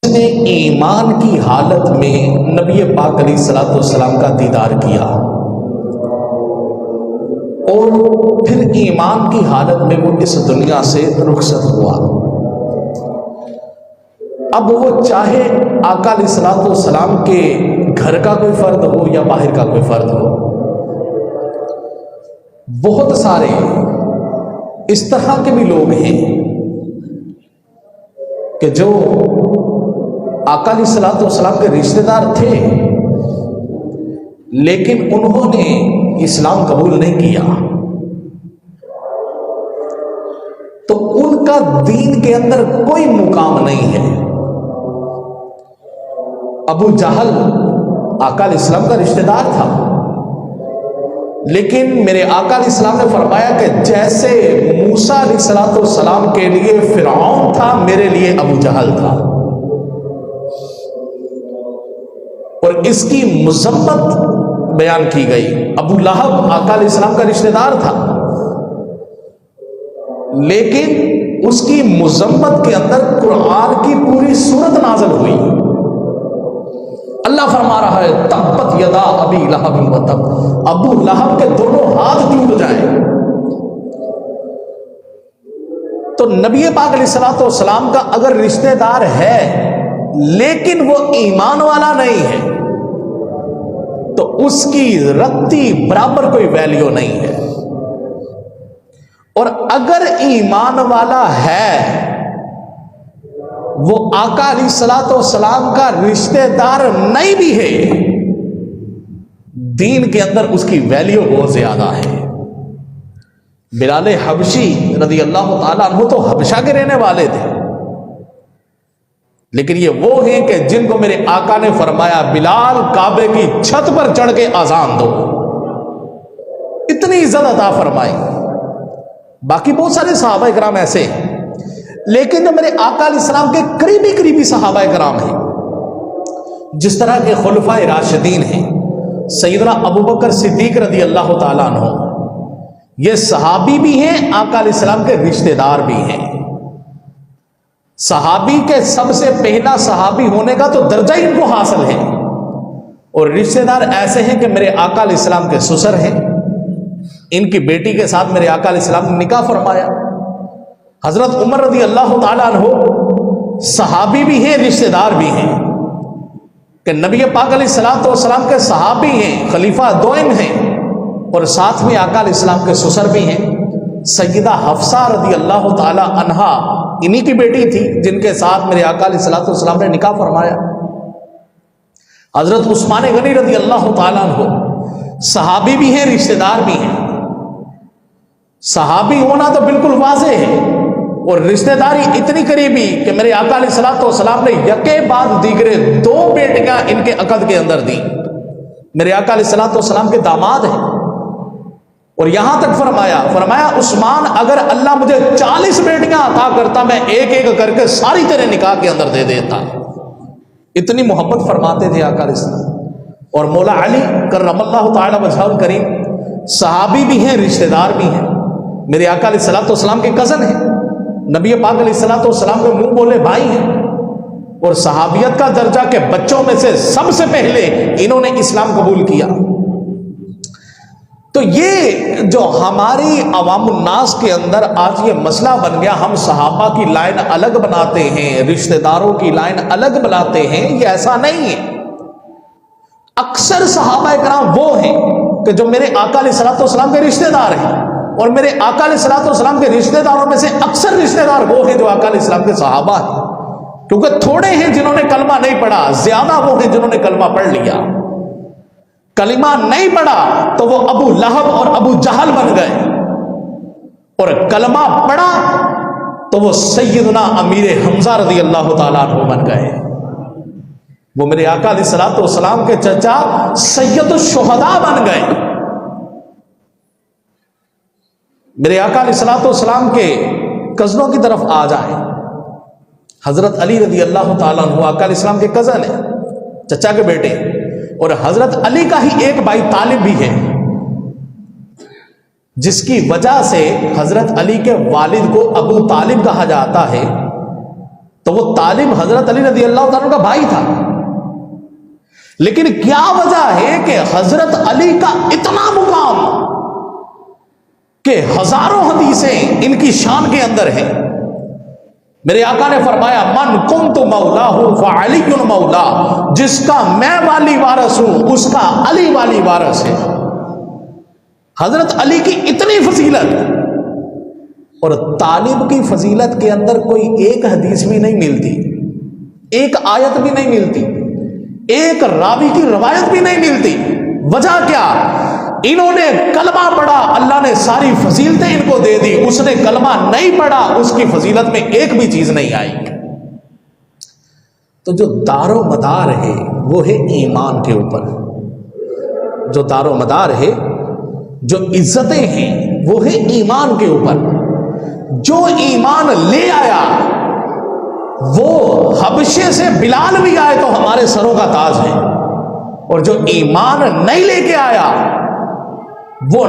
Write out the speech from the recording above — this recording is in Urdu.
نے ایمان کی حالت میں نبی پاک علیہ الصلوۃ والسلام کا دیدار کیا اور پھر ایمان کی حالت میں وہ اس دنیا سے رخصت ہوا. اب وہ چاہے آقا علیہ الصلوۃ والسلام کے گھر کا کوئی فرد ہو یا باہر کا کوئی فرد ہو، بہت سارے اس طرح کے بھی لوگ ہیں کہ جو آقا علیہ الصلوۃ والسلام کے رشتہ دار تھے لیکن انہوں نے اسلام قبول نہیں کیا، تو ان کا دین کے اندر کوئی مقام نہیں ہے. ابو جہل آقا علیہ السلام کا رشتہ دار تھا، لیکن میرے آقا علیہ السلام نے فرمایا کہ جیسے موسیٰ علیہ الصلوۃ والسلام کے لیے فرعون تھا، میرے لیے ابو جہل تھا. اور اس کی مذمت بیان کی گئی. ابو لہب آقا علیہ السلام کا رشتہ دار تھا، لیکن اس کی مذمت کے اندر قرآن کی پوری سورت نازل ہوئی. اللہ فرما رہا ہے تبت یدا ابی لہب وتب، ابو لہب کے دونوں ہاتھ ٹوٹ جائیں. تو نبی پاک علیہ الصلوۃ والسلام کا اگر رشتہ دار ہے لیکن وہ ایمان والا نہیں ہے تو اس کی رتی برابر کوئی ویلیو نہیں ہے. اور اگر ایمان والا ہے وہ آقا علیہ الصلوۃ والسلام کا رشتہ دار نہیں بھی ہے، دین کے اندر اس کی ویلیو بہت زیادہ ہے. بلال حبشی رضی اللہ تعالیٰ عنہ تو حبشہ کے رہنے والے تھے، لیکن یہ وہ ہیں کہ جن کو میرے آقا نے فرمایا بلال کعبے کی چھت پر چڑھ کے اذان دو، اتنی عزت عطا فرمائی. باقی بہت سارے صحابہ کرام ایسے ہیں، لیکن جو میرے آقا علیہ السلام کے قریبی صحابہ کرام ہیں، جس طرح کے خلفائے راشدین ہیں، سیدنا ابوبکر صدیق رضی اللہ تعالیٰ عنہ، یہ صحابی بھی ہیں، آقا علیہ السلام کے رشتہ دار بھی ہیں. صحابی کے سب سے پہلا صحابی ہونے کا تو درجہ ان کو حاصل ہے، اور رشتہ دار ایسے ہیں کہ میرے آقا علیہ السلام کے سسر ہیں. ان کی بیٹی کے ساتھ میرے آقا علیہ السلام نے نکاح فرمایا. حضرت عمر رضی اللہ تعالیٰ عنہ صحابی بھی ہیں، رشتہ دار بھی ہیں، کہ نبی پاک علیہ الصلوۃ والسلام کے صحابی ہیں، خلیفہ دوئم ہیں، اور ساتھ میں آقا علیہ السلام کے سسر بھی ہیں. سیدہ حفصہ رضی اللہ تعالیٰ عنہا انہی کی بیٹی تھی جن کے ساتھ میرے آقا علیہ الصلوۃ والسلام نے نکاح فرمایا. حضرت عثمان غنی رضی اللہ تعالیٰ عنہ صحابی بھی ہیں، رشتہ دار بھی ہیں. صحابی ہونا تو بالکل واضح ہے، اور رشتہ داری اتنی قریبی کہ میرے آقا علیہ الصلوۃ والسلام نے یکے بعد دیگرے 2 بیٹیاں ان کے عقد کے اندر دی. میرے آقا علیہ الصلوۃ والسلام کے داماد ہیں، اور یہاں تک فرمایا عثمان اگر اللہ مجھے 40 بیٹیاں عطا کرتا میں ایک ایک کر کے ساری تیرے نکاح کے اندر دے دیتا. اتنی محبت فرماتے تھے آقا علیہ السلام. اور مولا علی کرم اللہ تعالی وجہہ الکریم صحابی بھی ہیں، رشتہ دار بھی ہیں، میرے آقا علیہ الصلوۃ والسلام کے کزن ہیں، نبی پاک علیہ الصلوۃ والسلام کے منہ بولے بھائی ہیں. اور صحابیت کا درجہ کہ بچوں میں سے سب سے پہلے انہوں نے اسلام قبول کیا. تو یہ جو ہماری عوام الناس کے اندر آج یہ مسئلہ بن گیا، ہم صحابہ کی لائن الگ بناتے ہیں، رشتہ داروں کی لائن الگ بناتے ہیں، یہ ایسا نہیں ہے. اکثر صحابہ کرام وہ ہیں کہ جو میرے آقا علیہ الصلوۃ والسلام کے رشتہ دار ہیں، اور میرے آقا علیہ الصلوۃ والسلام کے رشتہ داروں میں سے اکثر رشتہ دار وہ ہیں جو آقا علیہ السلام کے صحابہ ہیں. کیونکہ تھوڑے ہیں جنہوں نے کلمہ نہیں پڑھا، زیادہ وہ ہیں جنہوں نے کلمہ پڑھ لیا. کلمہ نہیں پڑھا تو وہ ابو لہب اور ابو جہل بن گئے، اور کلمہ پڑھا تو وہ سیدنا امیر حمزہ رضی اللہ تعالیٰ عنہ بن گئے. وہ میرے آقا علیہ الصلوۃ والسلام کے چچا سید الشہداء بن گئے. میرے آقا علیہ الصلوۃ والسلام کے کزنوں کی طرف آ جائیں. حضرت علی رضی اللہ تعالیٰ عنہ آقا علیہ السلام کے کزن ہیں، چچا کے بیٹے، اور حضرت علی کا ہی ایک بھائی طالب بھی ہے، جس کی وجہ سے حضرت علی کے والد کو ابو طالب کہا جاتا ہے. تو وہ طالب حضرت علی رضی اللہ تعالیٰ کا بھائی تھا، لیکن کیا وجہ ہے کہ حضرت علی کا اتنا مقام کہ ہزاروں حدیثیں ان کی شان کے اندر ہیں. میرے آقا نے فرمایا من کنت مولاہ فعلی مولا، جس کا میں والی وارث ہوں اس کا علی والی وارث ہے. حضرت علی کی اتنی فضیلت، اور طالب کی فضیلت کے اندر کوئی ایک حدیث بھی نہیں ملتی، ایک آیت بھی نہیں ملتی، ایک راوی کی روایت بھی نہیں ملتی. وجہ کیا؟ انہوں نے کلمہ پڑھا، اللہ نے ساری فضیلتیں ان کو دے دی. اس نے کلمہ نہیں پڑھا، اس کی فضیلت میں ایک بھی چیز نہیں آئی. تو جو دار و مدار ہے وہ ہے ایمان کے اوپر. جو دار و مدار ہے، جو عزتیں ہیں وہ ہے ایمان کے اوپر. جو ایمان لے آیا، وہ حبشے سے بلال بھی آئے تو ہمارے سروں کا تاج ہے، اور جو ایمان نہیں لے کے آیا وہ